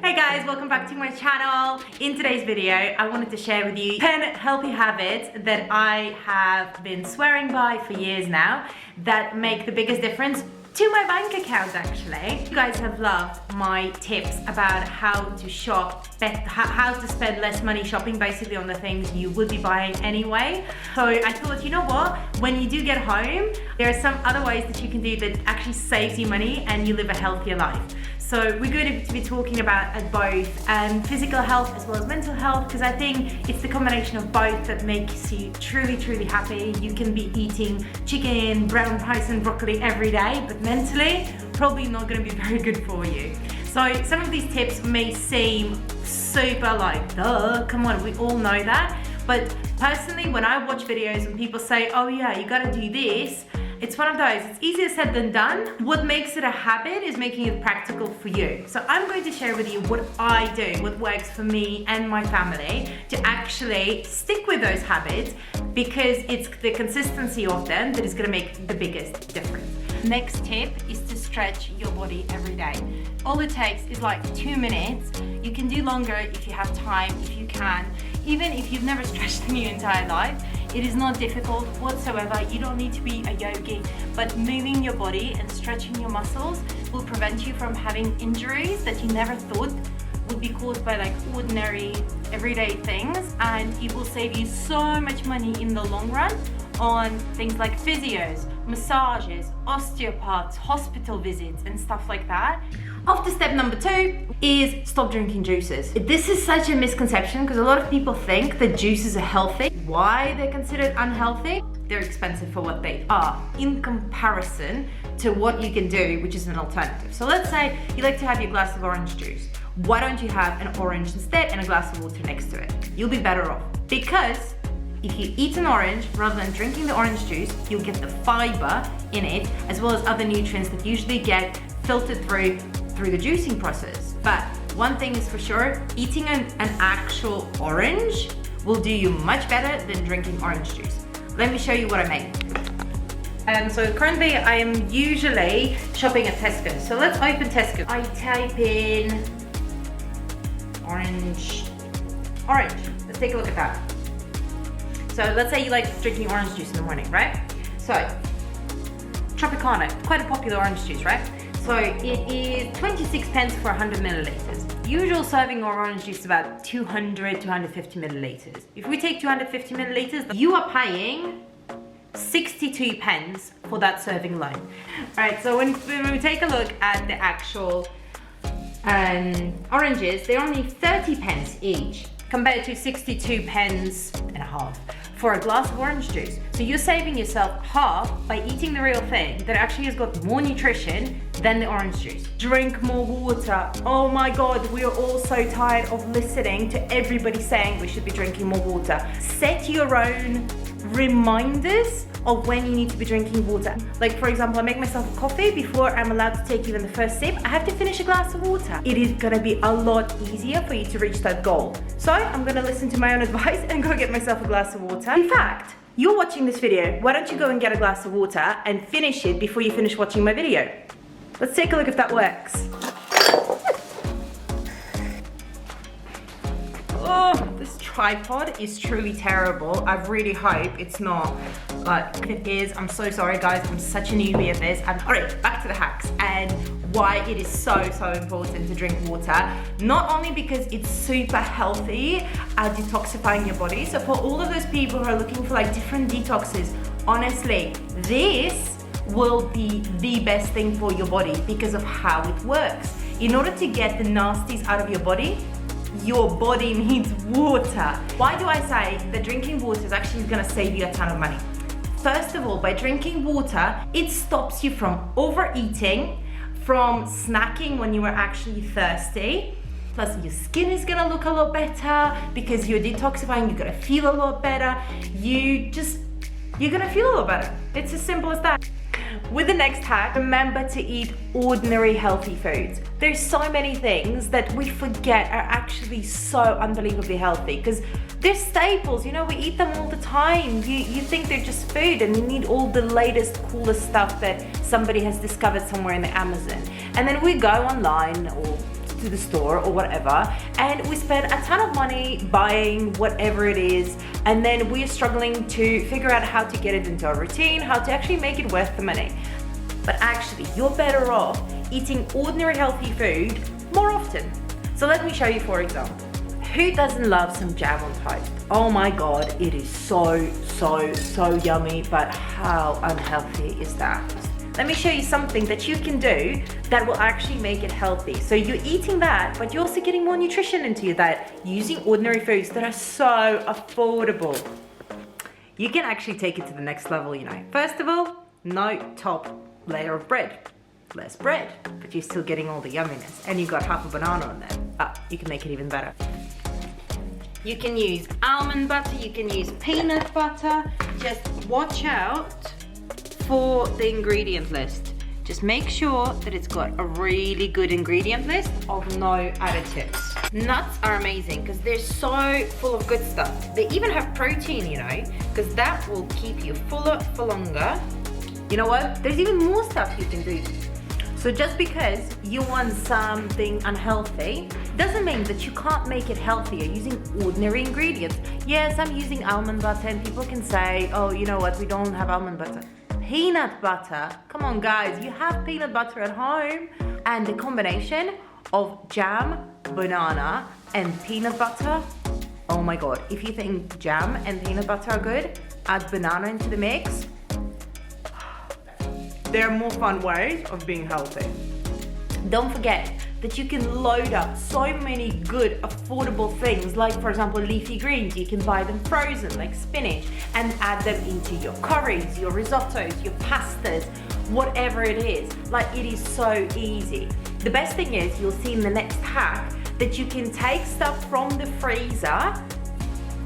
Hey guys, welcome back to my channel. In today's video, I wanted to share with you 10 healthy habits that I have been swearing by for years now that make the biggest difference to my bank account actually. You guys have loved my tips about how to shop, how to spend less money shopping basically on the things you would be buying anyway. So I thought, you know what, when you do get home, there are some other ways that you can do that actually saves you money and you live a healthier life. So we're going to be talking about both physical health as well as mental health, because I think it's the combination of both that makes you truly happy. You can be eating chicken, brown rice and broccoli every day, but mentally probably not going to be very good for you. So some of these tips may seem super like, duh, come on, we all know that. But personally, when I watch videos and people say, oh yeah, you gotta do this, it's one of those, it's easier said than done. What makes it a habit is making it practical for you. So I'm going to share with you what I do, what works for me and my family to actually stick with those habits, because it's the consistency of them that is gonna make the biggest difference. Next tip is to stretch your body every day. All it takes is like 2 minutes. You can do longer if you have time, if you can. Even if you've never stretched in your entire life, it is not difficult whatsoever. You don't need to be a yogi, but moving your body and stretching your muscles will prevent you from having injuries that you never thought would be caused by like ordinary everyday things, and it will save you so much money in the long run on things like physios, massages, osteopaths, hospital visits and stuff like that. After step number 2 is stop drinking juices. This is such a misconception because a lot of people think that juices are healthy. Why they're considered unhealthy? They're expensive for what they are in comparison to what you can do, which is an alternative. So let's say you like to have your glass of orange juice. Why don't you have an orange instead and a glass of water next to it? You'll be better off, because if you eat an orange rather than drinking the orange juice, you'll get the fiber in it as well as other nutrients that usually get filtered through the juicing process. But one thing is for sure, eating an actual orange will do you much better than drinking orange juice. Let me show you what I made. So currently I am usually shopping at Tesco. So let's open Tesco. I type in orange. Let's take a look at that. So let's say you like drinking orange juice in the morning, right? So Tropicana, quite a popular orange juice, right? So it is 26 pence for 100 milliliters. Usual serving of orange juice is about 200, 250 milliliters. If we take 250 milliliters, you are paying 62 pence for that serving alone. All right, so when we take a look at the actual oranges, they're only 30 pence each compared to 62 pence and a half for a glass of orange juice. So you're saving yourself half by eating the real thing that actually has got more nutrition than the orange juice. Drink more water. Oh my God, we are all so tired of listening to everybody saying we should be drinking more water. Set your own reminders of when you need to be drinking water. Like for example, I make myself a coffee before I'm allowed to take even the first sip. I have to finish a glass of water. It is gonna be a lot easier for you to reach that goal. So I'm gonna listen to my own advice and go get myself a glass of water. In fact, you're watching this video, why don't you go and get a glass of water and finish it before you finish watching my video? Let's take a look if that works. Oh, this tripod is truly terrible. I really hope it's not, but if it is, I'm so sorry guys, I'm such a newbie at this. All right, back to the hacks and why it is so important to drink water. Not only because it's super healthy at detoxifying your body, so for all of those people who are looking for like different detoxes, honestly, this will be the best thing for your body because of how it works. In order to get the nasties out of your body needs water. Why do I say that drinking water is actually gonna save you a ton of money? First of all, by drinking water, it stops you from overeating, from snacking when you are actually thirsty. Plus your skin is gonna look a lot better because you're detoxifying, you're gonna feel a lot better. You're gonna feel a lot better. It's as simple as that. With the next hack, remember to eat ordinary healthy foods. There's so many things that we forget are actually so unbelievably healthy because they're staples, you know, we eat them all the time. You think they're just food and you need all the latest, coolest stuff that somebody has discovered somewhere in the Amazon. And then we go online or to to the store or whatever, and we spend a ton of money buying whatever it is, and then we're struggling to figure out how to get it into our routine, how to actually make it worth the money. But actually, you're better off eating ordinary healthy food more often. So let me show you, for example. Who doesn't love some jam on toast? Oh my God, it is so yummy, but how unhealthy is that? Let me show you something that you can do that will actually make it healthy. So you're eating that, but you're also getting more nutrition into your diet using ordinary foods that are so affordable. You can actually take it to the next level, you know. First of all, no top layer of bread. Less bread, but you're still getting all the yumminess. And you got half a banana on there. But you can make it even better. You can use almond butter, you can use peanut butter. Just watch out for the ingredient list. Just make sure that it's got a really good ingredient list of no additives. Nuts are amazing because they're so full of good stuff. They even have protein, you know, because that will keep you fuller for longer. You know what? There's even more stuff you can do. So just because you want something unhealthy doesn't mean that you can't make it healthier using ordinary ingredients. Yes, I'm using almond butter, and people can say, oh, you know what, we don't have almond butter. Peanut butter, come on guys, you have peanut butter at home. And the combination of jam, banana, and peanut butter, oh my God, if you think jam and peanut butter are good, add banana into the mix. There are more fun ways of being healthy. Don't forget that you can load up so many good, affordable things, like for example, leafy greens. You can buy them frozen, like spinach, and add them into your curries, your risottos, your pastas, whatever it is. Like, it is so easy. The best thing is, you'll see in the next hack that you can take stuff from the freezer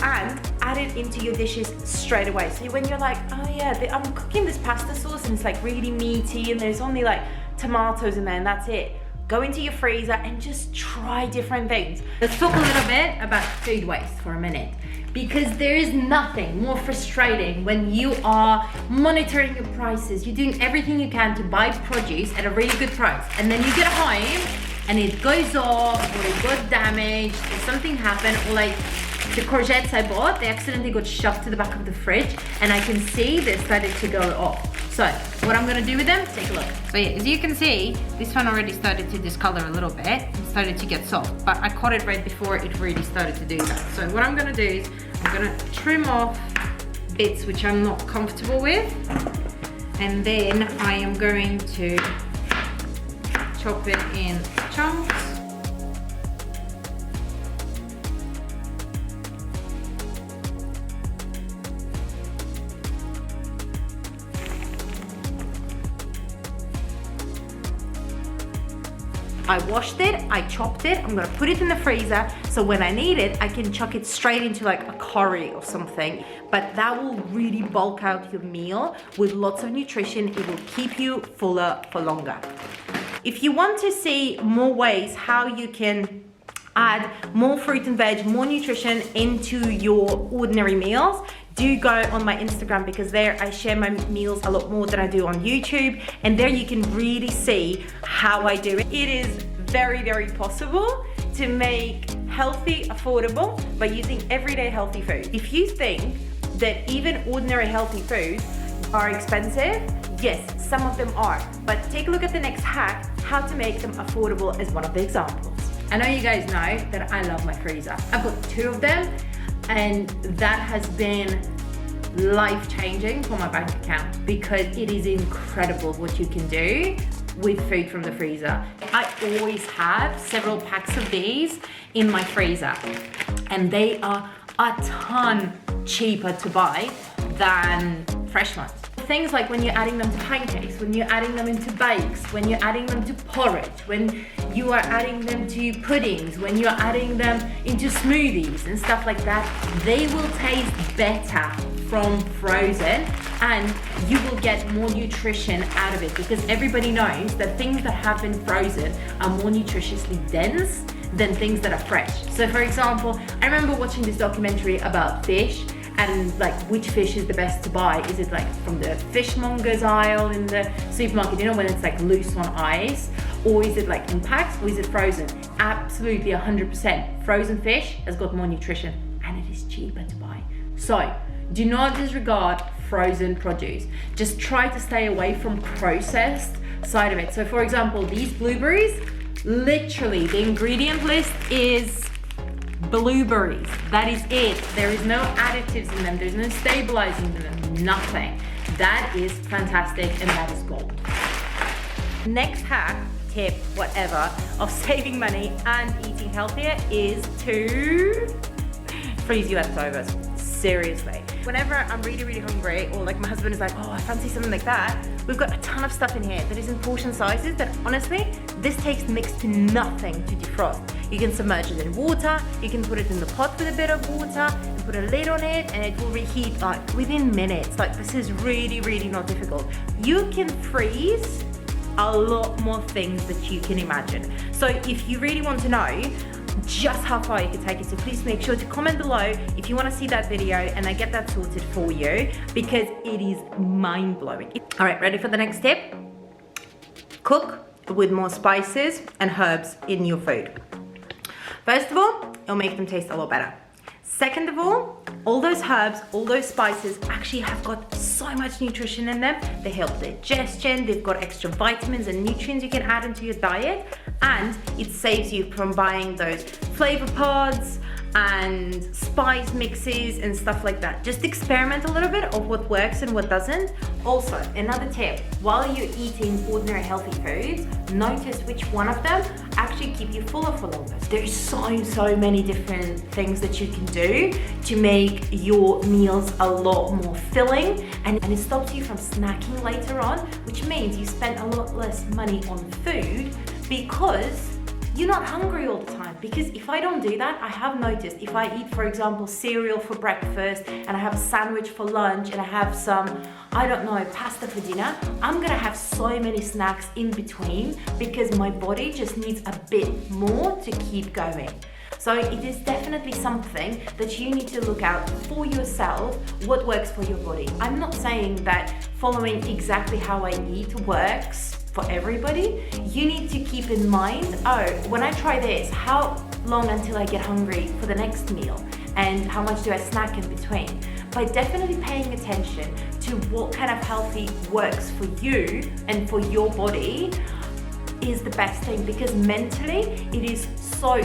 and add it into your dishes straight away. So when you're like, oh yeah, I'm cooking this pasta sauce and it's like really meaty and there's only like tomatoes in there and that's it. Go into your freezer and just try different things. Let's talk a little bit about food waste for a minute, because there is nothing more frustrating when you are monitoring your prices. You're doing everything you can to buy produce at a really good price, and then you get home and it goes off, or it got damaged, or something happened, or like the courgettes I bought, they accidentally got shoved to the back of the fridge, and I can see they started to go off. So what I'm gonna do with them, take a look. So yeah, as you can see, this one already started to discolor a little bit and started to get soft, but I caught it right before it really started to do that. So what I'm gonna do is I'm gonna trim off bits which I'm not comfortable with, and then I am going to chop it in chunks. I washed it, I chopped it, I'm gonna put it in the freezer, so when I need it, I can chuck it straight into like a curry or something. But that will really bulk out your meal with lots of nutrition. It will keep you fuller for longer. If you want to see more ways how you can add more fruit and veg, more nutrition into your ordinary meals, do go on my Instagram, because there I share my meals a lot more than I do on YouTube, and there you can really see how I do it. It is very possible to make healthy affordable by using everyday healthy food. If you think that even ordinary healthy foods are expensive, yes, some of them are, but take a look at the next hack, how to make them affordable, as one of the examples. I know you guys know that I love my freezer. I've got 2 of them, and that has been life-changing for my bank account, because it is incredible what you can do with food from the freezer. I always have several packs of these in my freezer, and they are a ton cheaper to buy than fresh ones. Things like when you're adding them to pancakes, when you're adding them into bakes, when you're adding them to porridge, when you are adding them to puddings, when you're adding them into smoothies and stuff like that, they will taste better from frozen, and you will get more nutrition out of it, because everybody knows that things that have been frozen are more nutritiously dense than things that are fresh. So for example, I remember watching this documentary about fish, and like which fish is the best to buy. Is it like from the fishmonger's aisle in the supermarket, you know, when it's like loose on ice, or is it like in packs, or is it frozen? Absolutely 100%. Frozen fish has got more nutrition and it is cheaper to buy. So do not disregard frozen produce. Just try to stay away from processed side of it. So for example, these blueberries, literally the ingredient list is blueberries. That is it. There is no additives in them. There's no stabilizing in them, nothing. That is fantastic and that is gold. Next hack, tip, whatever, of saving money and eating healthier is to freeze your leftovers. Seriously. Whenever I'm really hungry, or like my husband is like, oh, I fancy something like that, we've got a ton of stuff in here that is in portion sizes that honestly, this takes next to nothing to defrost. You can submerge it in water, you can put it in the pot with a bit of water, and put a lid on it, and it will reheat like within minutes. Like this is really not difficult. You can freeze a lot more things that you can imagine. So if you really want to know just how far you can take it, so please make sure to comment below if you want to see that video and I get that sorted for you, because it is mind-blowing. All right, ready for the next tip? Cook with more spices and herbs in your food. First of all, it'll make them taste a lot better. Second of all those herbs, all those spices actually have got so much nutrition in them. They help digestion, they've got extra vitamins and nutrients you can add into your diet, and it saves you from buying those flavor pods and spice mixes and stuff like that. Just experiment a little bit of what works and what doesn't. Also, another tip, while you're eating ordinary healthy foods, notice which one of them actually keep you fuller for longer. There's so many different things that you can do to make your meals a lot more filling, and it stops you from snacking later on, which means you spend a lot less money on food because you're not hungry all the time. Because if I don't do that, I have noticed if I eat, for example, cereal for breakfast and I have a sandwich for lunch and I have some, I don't know, pasta for dinner, I'm gonna have so many snacks in between because my body just needs a bit more to keep going. So it is definitely something that you need to look out for yourself, what works for your body. I'm not saying that following exactly how I eat works for everybody. You need to keep in mind, oh, when I try this, how long until I get hungry for the next meal? And how much do I snack in between? By definitely paying attention to what kind of healthy works for you and for your body is the best thing, because mentally it is so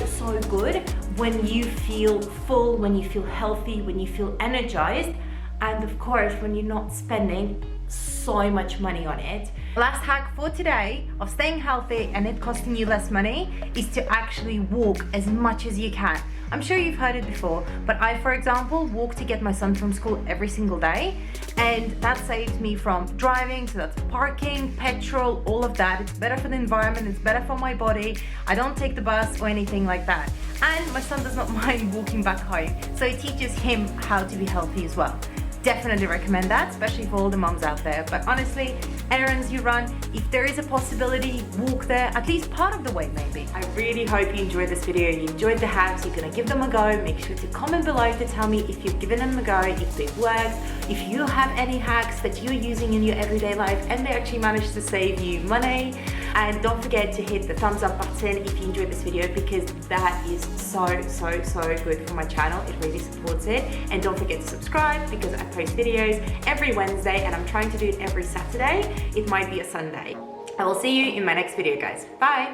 good when you feel full, when you feel healthy, when you feel energized, and of course when you're not spending so much money on it. Last hack for today of staying healthy and it costing you less money is to actually walk as much as you can. I'm sure you've heard it before, but I, for example, walk to get my son from school every single day, and that saves me from driving, so that's parking, petrol, all of that. It's better for the environment, it's better for my body. I don't take the bus or anything like that. And my son does not mind walking back home, so it teaches him how to be healthy as well. Definitely recommend that, especially for all the moms out there. But honestly, errands you run, if there is a possibility, walk there at least part of the way maybe. I really hope you enjoyed this video, you enjoyed the hacks, you're gonna give them a go. Make sure to comment below to tell me if you've given them a go, if they've worked, if you have any hacks that you're using in your everyday life and they actually managed to save you money. And don't forget to hit the thumbs up button if you enjoyed this video, because that is so good for my channel. It really supports it. And don't forget to subscribe, because I post videos every Wednesday and I'm trying to do it every Saturday. It might be a Sunday. I will see you in my next video, guys. Bye.